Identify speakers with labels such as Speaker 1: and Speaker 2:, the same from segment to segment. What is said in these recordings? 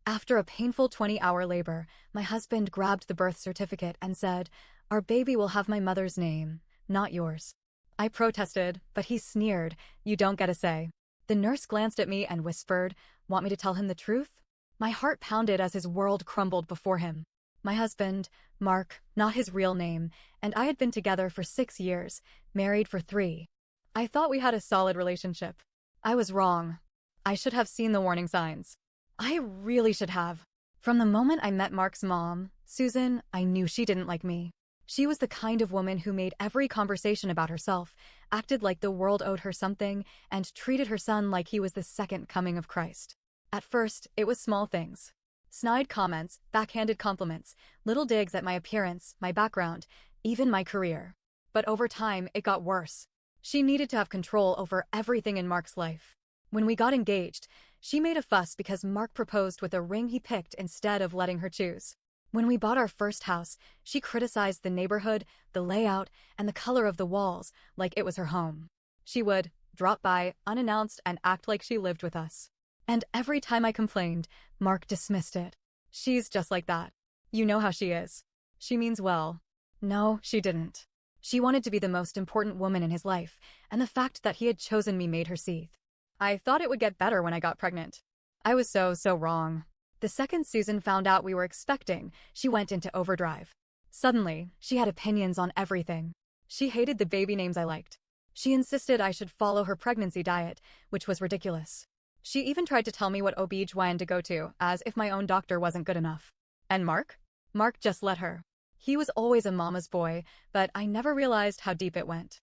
Speaker 1: After a painful 20-hour labor, my husband grabbed the birth certificate and said, "Our baby will have my mother's name, not yours." I protested, but he sneered, "You don't get a say." The nurse glanced at me and whispered, "Want me to tell him the truth?" My heart pounded as his world crumbled before him. My husband, Mark, not his real name, and I had been together for 6 years, married for 3. I thought we had a solid relationship. I was wrong. I should have seen the warning signs. I really should have. From the moment I met Mark's mom, Susan, I knew she didn't like me. She was the kind of woman who made every conversation about herself, acted like the world owed her something, and treated her son like he was the second coming of Christ. At first, it was small things. Snide comments, backhanded compliments, little digs at my appearance, my background, even my career. But over time, it got worse. She needed to have control over everything in Mark's life. When we got engaged, she made a fuss because Mark proposed with a ring he picked instead of letting her choose. When we bought our first house, she criticized the neighborhood, the layout, and the color of the walls like it was her home. She would drop by unannounced and act like she lived with us. And every time I complained, Mark dismissed it. "She's just like that. You know how she is. She means well." No, she didn't. She wanted to be the most important woman in his life, and the fact that he had chosen me made her seethe. I thought it would get better when I got pregnant. I was so wrong. The second Susan found out we were expecting, she went into overdrive. Suddenly, she had opinions on everything. She hated the baby names I liked. She insisted I should follow her pregnancy diet, which was ridiculous. She even tried to tell me what OB-GYN to go to, as if my own doctor wasn't good enough. And Mark? Mark just let her. He was always a mama's boy, but I never realized how deep it went.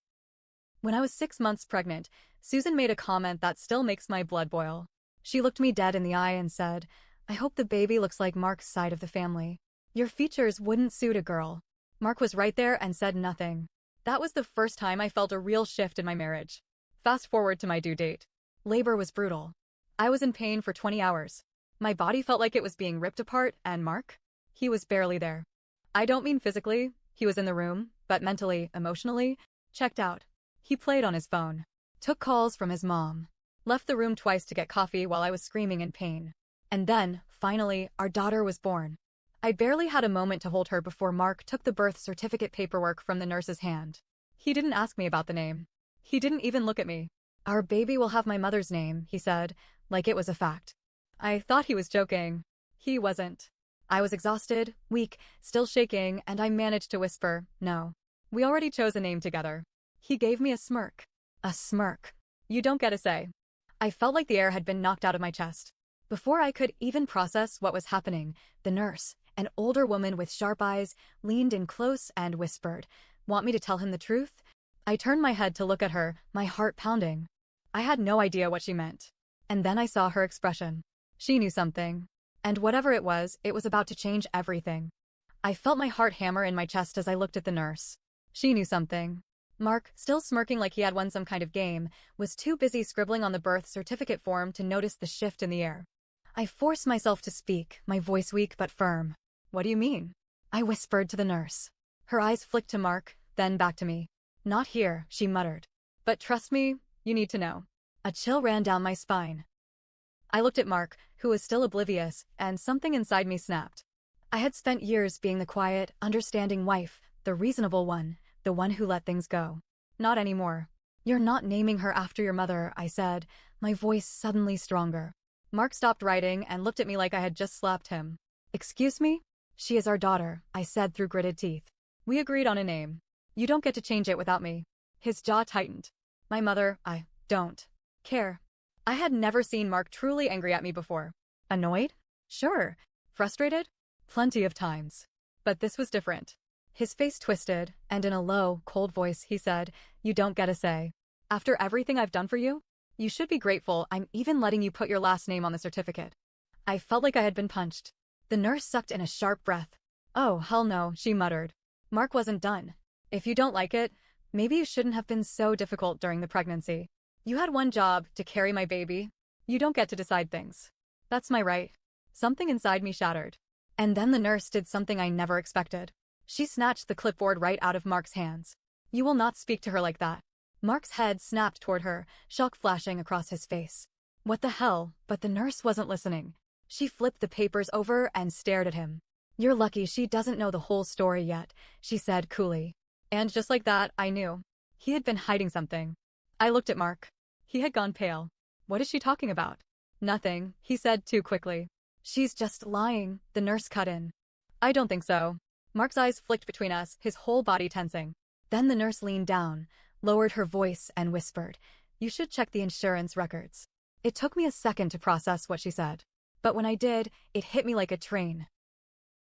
Speaker 1: When I was 6 months pregnant, Susan made a comment that still makes my blood boil. She looked me dead in the eye and said, "I hope the baby looks like Mark's side of the family. Your features wouldn't suit a girl." Mark was right there and said nothing. That was the first time I felt a real shift in my marriage. Fast forward to my due date. Labor was brutal. I was in pain for 20 hours. My body felt like it was being ripped apart, and Mark? He was barely there. I don't mean physically, he was in the room, but mentally, emotionally, checked out. He played on his phone, took calls from his mom, left the room twice to get coffee while I was screaming in pain. And then, finally, our daughter was born. I barely had a moment to hold her before Mark took the birth certificate paperwork from the nurse's hand. He didn't ask me about the name. He didn't even look at me. "Our baby will have my mother's name," he said, like it was a fact. I thought he was joking. He wasn't. I was exhausted, weak, still shaking, and I managed to whisper, "No. We already chose a name together." He gave me a smirk. A smirk. You don't get a say. I felt like the air had been knocked out of my chest. Before I could even process what was happening, the nurse, an older woman with sharp eyes, leaned in close and whispered, "Want me to tell him the truth?" I turned my head to look at her, my heart pounding. I had no idea what she meant. And then I saw her expression. She knew something. And whatever it was about to change everything. I felt my heart hammer in my chest as I looked at the nurse. She knew something. Mark, still smirking like he had won some kind of game, was too busy scribbling on the birth certificate form to notice the shift in the air. I forced myself to speak, my voice weak but firm. "What do you mean?" I whispered to the nurse. Her eyes flicked to Mark, then back to me. "Not here," she muttered. "But trust me, you need to know." A chill ran down my spine. I looked at Mark, who was still oblivious, and something inside me snapped. I had spent years being the quiet, understanding wife, the reasonable one, the one who let things go. Not anymore. "You're not naming her after your mother," I said, my voice suddenly stronger. Mark stopped writing and looked at me like I had just slapped him. "Excuse me?" "She is our daughter," I said through gritted teeth. "We agreed on a name. You don't get to change it without me." His jaw tightened. "My mother, I don't care." I had never seen Mark truly angry at me before. Annoyed? Sure. Frustrated? Plenty of times. But this was different. His face twisted, and in a low, cold voice he said, "You don't get a say. After everything I've done for you? You should be grateful I'm even letting you put your last name on the certificate." I felt like I had been punched. The nurse sucked in a sharp breath. "Oh, hell no," she muttered. Mark wasn't done. "If you don't like it, maybe you shouldn't have been so difficult during the pregnancy. You had one job, to carry my baby. You don't get to decide things. That's my right." Something inside me shattered. And then the nurse did something I never expected. She snatched the clipboard right out of Mark's hands. "You will not speak to her like that." Mark's head snapped toward her, shock flashing across his face. What the hell? But the nurse wasn't listening. She flipped the papers over and stared at him. "You're lucky she doesn't know the whole story yet," she said coolly. And just like that, I knew. He had been hiding something. I looked at Mark. He had gone pale. "What is she talking about?" "Nothing," he said too quickly. "She's just lying," the nurse cut in. "I don't think so." Mark's eyes flicked between us, his whole body tensing. Then the nurse leaned down, lowered her voice, and whispered, "You should check the insurance records." It took me a second to process what she said. But when I did, it hit me like a train.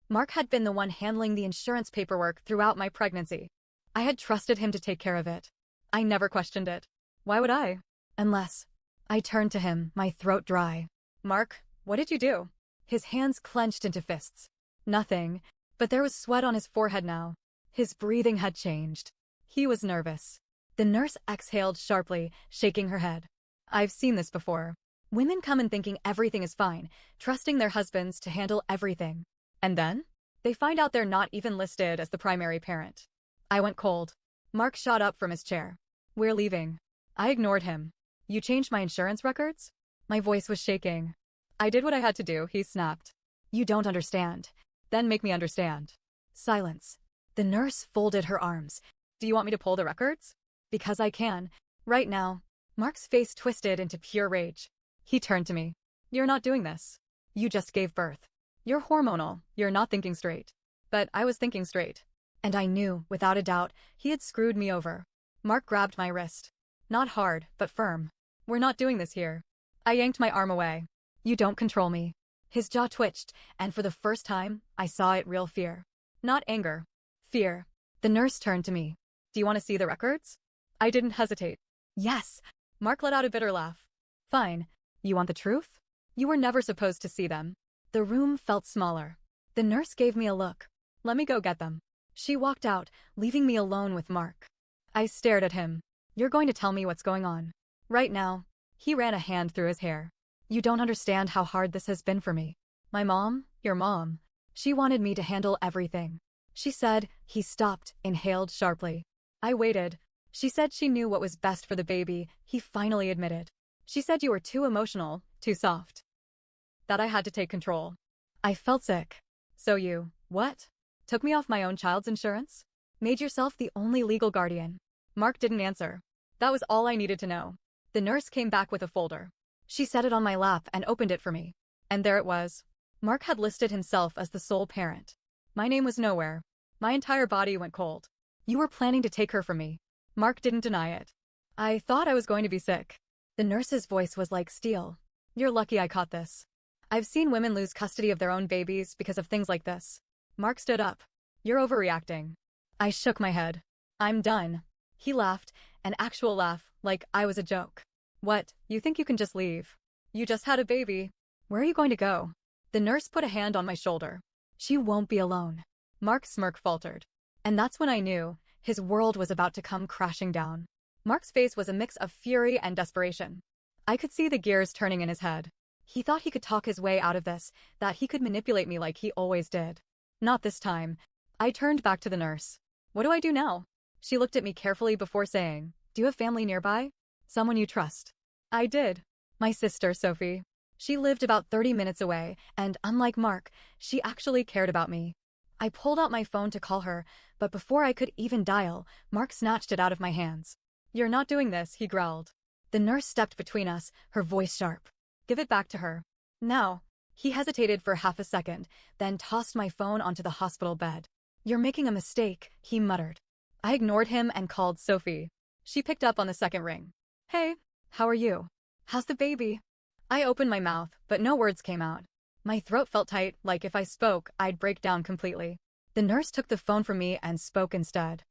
Speaker 1: Mark had been the one handling the insurance paperwork throughout my pregnancy. I had trusted him to take care of it. I never questioned it. Why would I? Unless. I turned to him, my throat dry. "Mark, what did you do?" His hands clenched into fists. Nothing, but there was sweat on his forehead now. His breathing had changed. He was nervous. The nurse exhaled sharply, shaking her head. "I've seen this before. Women come in thinking everything is fine, trusting their husbands to handle everything. And then? They find out they're not even listed as the primary parent." I went cold. Mark shot up from his chair. "We're leaving." I ignored him. "You changed my insurance records?" My voice was shaking. "I did what I had to do," he snapped. "You don't understand. Then make me understand." Silence. The nurse folded her arms. "Do you want me to pull the records?" "Because I can. Right now." Mark's face twisted into pure rage. He turned to me. "You're not doing this. You just gave birth. You're hormonal. You're not thinking straight." But I was thinking straight. And I knew, without a doubt, he had screwed me over. Mark grabbed my wrist. Not hard, but firm. "We're not doing this here." I yanked my arm away. "You don't control me." His jaw twitched, and for the first time, I saw it real fear. Not anger. Fear. The nurse turned to me. "Do you want to see the records?" I didn't hesitate. "Yes." Mark let out a bitter laugh. "Fine. You want the truth? You were never supposed to see them." The room felt smaller. The nurse gave me a look. "Let me go get them." She walked out, leaving me alone with Mark. I stared at him. "You're going to tell me what's going on. Right now." He ran a hand through his hair. "You don't understand how hard this has been for me. My mom, your mom, she wanted me to handle everything." She said. He stopped, inhaled sharply. I waited. "She said she knew what was best for the baby," he finally admitted. "She said you were too emotional, too soft. That I had to take control." I felt sick. "So you, what? Took me off my own child's insurance? Made yourself the only legal guardian?" Mark didn't answer. That was all I needed to know. The nurse came back with a folder. She set it on my lap and opened it for me. And there it was. Mark had listed himself as the sole parent. My name was nowhere. My entire body went cold. "You were planning to take her from me." Mark didn't deny it. "I thought I was going to be sick." The nurse's voice was like steel. "You're lucky I caught this. I've seen women lose custody of their own babies because of things like this." Mark stood up. "You're overreacting." I shook my head. "I'm done." He laughed, an actual laugh, like I was a joke. "What, you think you can just leave? You just had a baby. Where are you going to go?" The nurse put a hand on my shoulder. "She won't be alone." Mark's smirk faltered. And that's when I knew his world was about to come crashing down. Mark's face was a mix of fury and desperation. I could see the gears turning in his head. He thought he could talk his way out of this, that he could manipulate me like he always did. Not this time. I turned back to the nurse. "What do I do now?" She looked at me carefully before saying, "Do you have family nearby? Someone you trust?" I did. My sister, Sophie. She lived about 30 minutes away, and unlike Mark, she actually cared about me. I pulled out my phone to call her, but before I could even dial, Mark snatched it out of my hands. "You're not doing this," he growled. The nurse stepped between us, her voice sharp. "Give it back to her. Now." He hesitated for half a second, then tossed my phone onto the hospital bed. "You're making a mistake," he muttered. I ignored him and called Sophie. She picked up on the second ring. "Hey, how are you? How's the baby?" I opened my mouth, but no words came out. My throat felt tight, like if I spoke, I'd break down completely. The nurse took the phone from me and spoke instead.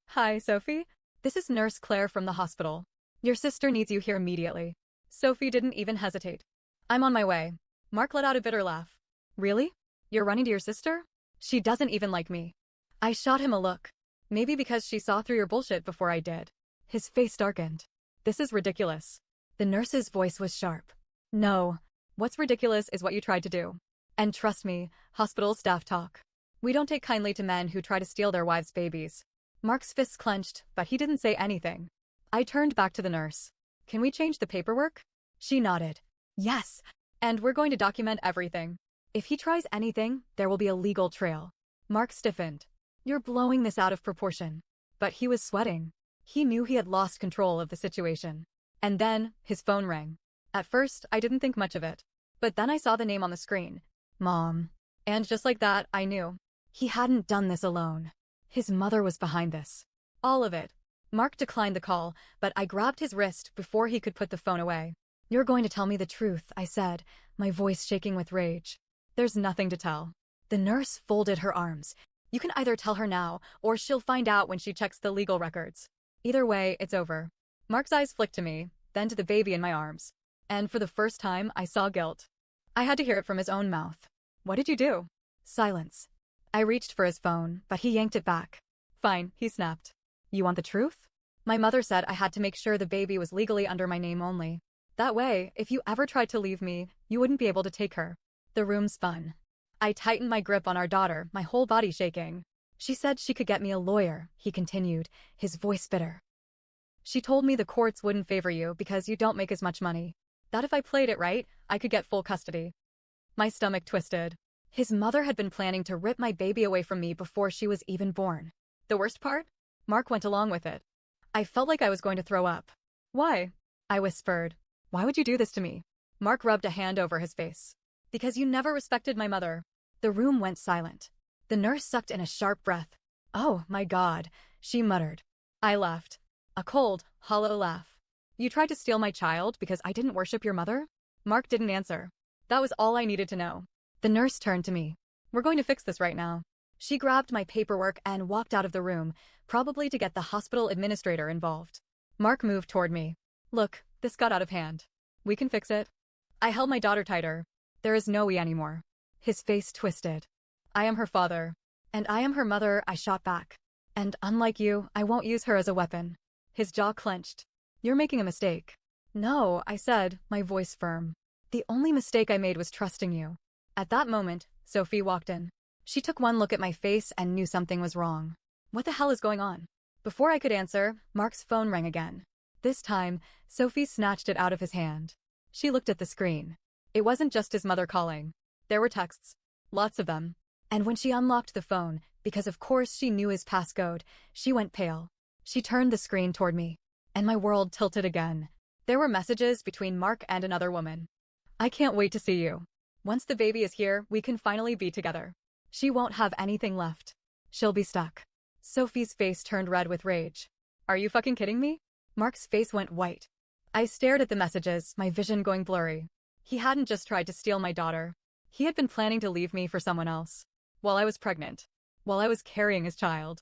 Speaker 1: "Hi, Sophie. This is Nurse Claire from the hospital. Your sister needs you here immediately." Sophie didn't even hesitate. "I'm on my way." Mark let out a bitter laugh. "Really? You're running to your sister? She doesn't even like me." I shot him a look. "Maybe because she saw through your bullshit before I did." His face darkened. "This is ridiculous." The nurse's voice was sharp. "No. What's ridiculous is what you tried to do. And trust me, hospital staff talk. We don't take kindly to men who try to steal their wives' babies." Mark's fists clenched, but he didn't say anything. I turned back to the nurse. "Can we change the paperwork?" She nodded. "Yes." And we're going to document everything. If he tries anything, there will be a legal trail. Mark stiffened. You're blowing this out of proportion. But he was sweating. He knew he had lost control of the situation. And then, his phone rang. At first, I didn't think much of it. But then I saw the name on the screen. Mom. And just like that, I knew. He hadn't done this alone. His mother was behind this. All of it. Mark declined the call, but I grabbed his wrist before he could put the phone away. You're going to tell me the truth, I said, my voice shaking with rage. There's nothing to tell. The nurse folded her arms. You can either tell her now, or she'll find out when she checks the legal records. Either way, it's over. Mark's eyes flicked to me, then to the baby in my arms. And for the first time, I saw guilt. I had to hear it from his own mouth. What did you do? Silence. I reached for his phone, but he yanked it back. Fine, he snapped. You want the truth? My mother said I had to make sure the baby was legally under my name only. That way, if you ever tried to leave me, you wouldn't be able to take her. The room spun. I tightened my grip on our daughter, my whole body shaking. She said she could get me a lawyer, he continued, his voice bitter. She told me the courts wouldn't favor you because you don't make as much money. That if I played it right, I could get full custody. My stomach twisted. His mother had been planning to rip my baby away from me before she was even born. The worst part? Mark went along with it. I felt like I was going to throw up. Why? I whispered. Why would you do this to me? Mark rubbed a hand over his face. Because you never respected my mother. The room went silent. The nurse sucked in a sharp breath. Oh, my God, she muttered. I laughed. A cold, hollow laugh. You tried to steal my child because I didn't worship your mother? Mark didn't answer. That was all I needed to know. The nurse turned to me. We're going to fix this right now. She grabbed my paperwork and walked out of the room, probably to get the hospital administrator involved. Mark moved toward me. Look, this got out of hand. We can fix it. I held my daughter tighter. There is no we anymore. His face twisted. I am her father. And I am her mother, I shot back. And unlike you, I won't use her as a weapon. His jaw clenched. You're making a mistake. No, I said, my voice firm. The only mistake I made was trusting you. At that moment, Sophie walked in. She took one look at my face and knew something was wrong. What the hell is going on? Before I could answer, Mark's phone rang again. This time, Sophie snatched it out of his hand. She looked at the screen. It wasn't just his mother calling. There were texts. Lots of them. And when she unlocked the phone, because of course she knew his passcode, she went pale. She turned the screen toward me. And my world tilted again. There were messages between Mark and another woman. I can't wait to see you. Once the baby is here, we can finally be together. She won't have anything left. She'll be stuck. Sophie's face turned red with rage. Are you fucking kidding me? Mark's face went white. I stared at the messages, my vision going blurry. He hadn't just tried to steal my daughter. He had been planning to leave me for someone else. While I was pregnant. While I was carrying his child.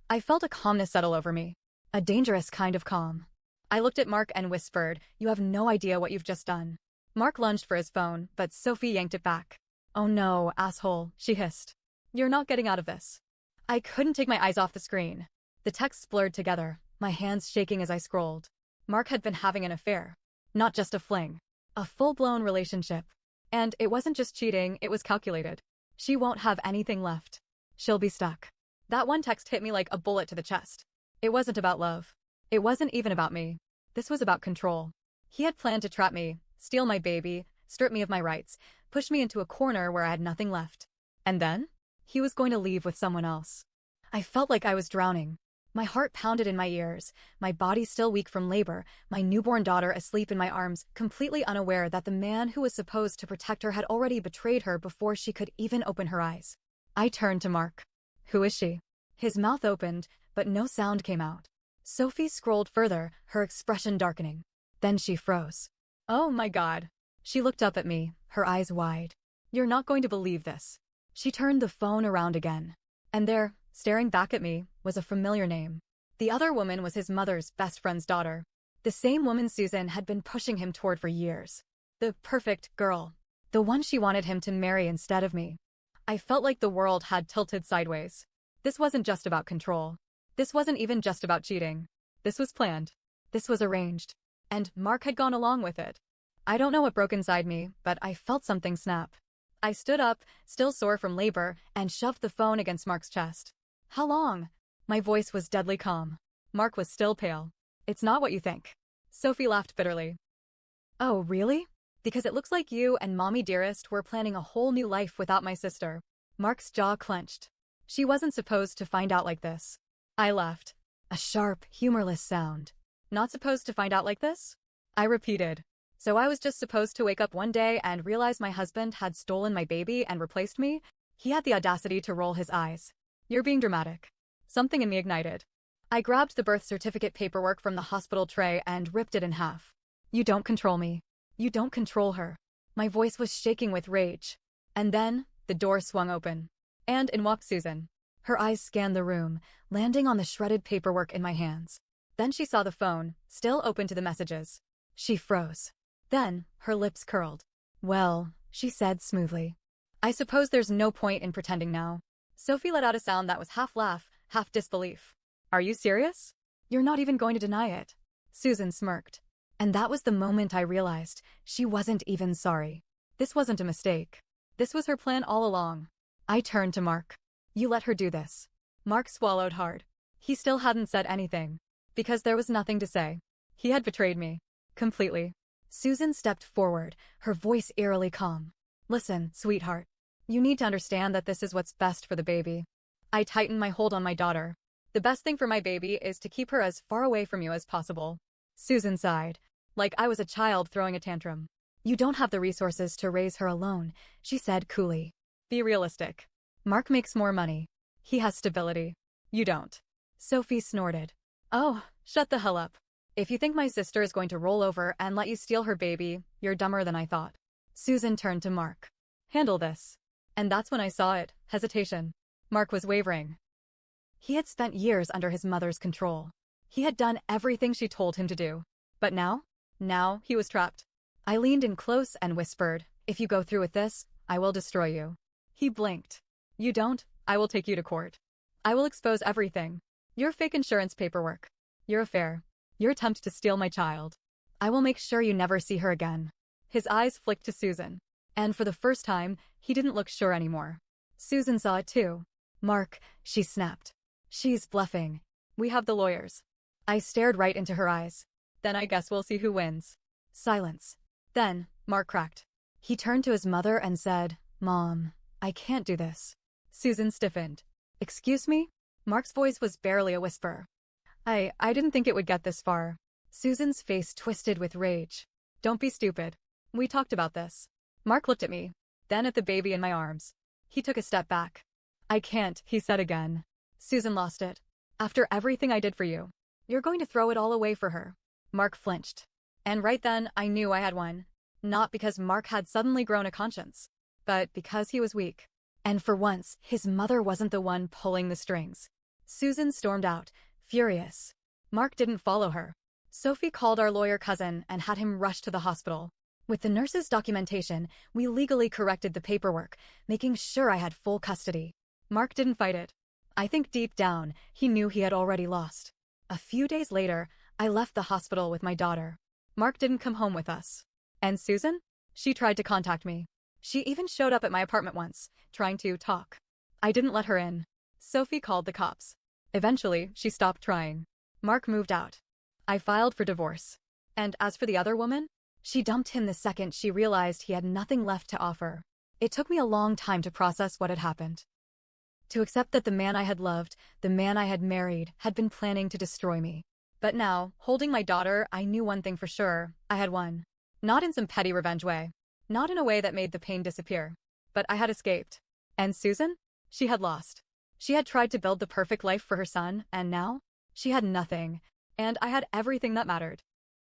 Speaker 1: I felt a calmness settle over me. A dangerous kind of calm. I looked at Mark and whispered, you have no idea what you've just done. Mark lunged for his phone, but Sophie yanked it back. Oh no, asshole, she hissed. You're not getting out of this. I couldn't take my eyes off the screen. The texts blurred together, my hands shaking as I scrolled. Mark had been having an affair. Not just a fling. A full-blown relationship. And it wasn't just cheating, it was calculated. She won't have anything left. She'll be stuck. That one text hit me like a bullet to the chest. It wasn't about love. It wasn't even about me. This was about control. He had planned to trap me, steal my baby, strip me of my rights, push me into a corner where I had nothing left. And then? He was going to leave with someone else. I felt like I was drowning. My heart pounded in my ears, my body still weak from labor, my newborn daughter asleep in my arms, completely unaware that the man who was supposed to protect her had already betrayed her before she could even open her eyes. I turned to Mark. Who is she? His mouth opened, but no sound came out. Sophie scrolled further, her expression darkening. Then she froze. Oh my God. She looked up at me, her eyes wide. You're not going to believe this. She turned the phone around again. And there, staring back at me, was a familiar name. The other woman was his mother's best friend's daughter. The same woman Susan had been pushing him toward for years. The perfect girl. The one she wanted him to marry instead of me. I felt like the world had tilted sideways. This wasn't just about control. This wasn't even just about cheating. This was planned. This was arranged. And Mark had gone along with it. I don't know what broke inside me, but I felt something snap. I stood up, still sore from labor, and shoved the phone against Mark's chest. How long? My voice was deadly calm. Mark was still pale. It's not what you think. Sophie laughed bitterly. Oh, really? Because it looks like you and Mommy Dearest were planning a whole new life without my sister. Mark's jaw clenched. She wasn't supposed to find out like this. I laughed. A sharp, humorless sound. Not supposed to find out like this? I repeated. So I was just supposed to wake up one day and realize my husband had stolen my baby and replaced me? He had the audacity to roll his eyes. You're being dramatic. Something in me ignited. I grabbed the birth certificate paperwork from the hospital tray and ripped it in half. You don't control me. You don't control her. My voice was shaking with rage. And then, the door swung open. And in walked Susan. Her eyes scanned the room, landing on the shredded paperwork in my hands. Then she saw the phone, still open to the messages. She froze. Then, her lips curled. Well, she said smoothly. I suppose there's no point in pretending now. Sophie let out a sound that was half laugh, half disbelief. Are you serious? You're not even going to deny it. Susan smirked. And that was the moment I realized she wasn't even sorry. This wasn't a mistake. This was her plan all along. I turned to Mark. You let her do this. Mark swallowed hard. He still hadn't said anything. Because there was nothing to say. He had betrayed me. Completely. Susan stepped forward, her voice eerily calm. Listen, sweetheart. You need to understand that this is what's best for the baby. I tightened my hold on my daughter. The best thing for my baby is to keep her as far away from you as possible. Susan sighed. Like I was a child throwing a tantrum. You don't have the resources to raise her alone, she said coolly. Be realistic. Mark makes more money. He has stability. You don't. Sophie snorted. Oh, shut the hell up. If you think my sister is going to roll over and let you steal her baby, you're dumber than I thought. Susan turned to Mark. Handle this. And that's when I saw it, hesitation. Mark was wavering. He had spent years under his mother's control. He had done everything she told him to do. But now? Now, he was trapped. I leaned in close and whispered, if you go through with this, I will destroy you. He blinked. You don't, I will take you to court. I will expose everything. Your fake insurance paperwork. Your affair. Your attempt to steal my child. I will make sure you never see her again. His eyes flicked to Susan. And for the first time, he didn't look sure anymore. Susan saw it too. Mark, she snapped. She's bluffing. We have the lawyers. I stared right into her eyes. Then I guess we'll see who wins. Silence. Then, Mark cracked. He turned to his mother and said, Mom, I can't do this. Susan stiffened. Excuse me? Mark's voice was barely a whisper. I didn't think it would get this far. Susan's face twisted with rage. Don't be stupid. We talked about this. Mark looked at me, then at the baby in my arms. He took a step back. I can't, he said again. Susan lost it. After everything I did for you, you're going to throw it all away for her. Mark flinched. And right then, I knew I had won. Not because Mark had suddenly grown a conscience, but because he was weak. And for once, his mother wasn't the one pulling the strings. Susan stormed out, furious. Mark didn't follow her. Sophie called our lawyer cousin and had him rushed to the hospital. With the nurse's documentation, we legally corrected the paperwork, making sure I had full custody. Mark didn't fight it. I think deep down, he knew he had already lost. A few days later, I left the hospital with my daughter. Mark didn't come home with us. And Susan? She tried to contact me. She even showed up at my apartment once, trying to talk. I didn't let her in. Sophie called the cops. Eventually, she stopped trying. Mark moved out. I filed for divorce. And as for the other woman, she dumped him the second she realized he had nothing left to offer. It took me a long time to process what had happened. To accept that the man I had loved, the man I had married, had been planning to destroy me. But now, holding my daughter, I knew one thing for sure. I had won. Not in some petty revenge way. Not in a way that made the pain disappear. But I had escaped. And Susan? She had lost. She had tried to build the perfect life for her son, and now? She had nothing. And I had everything that mattered.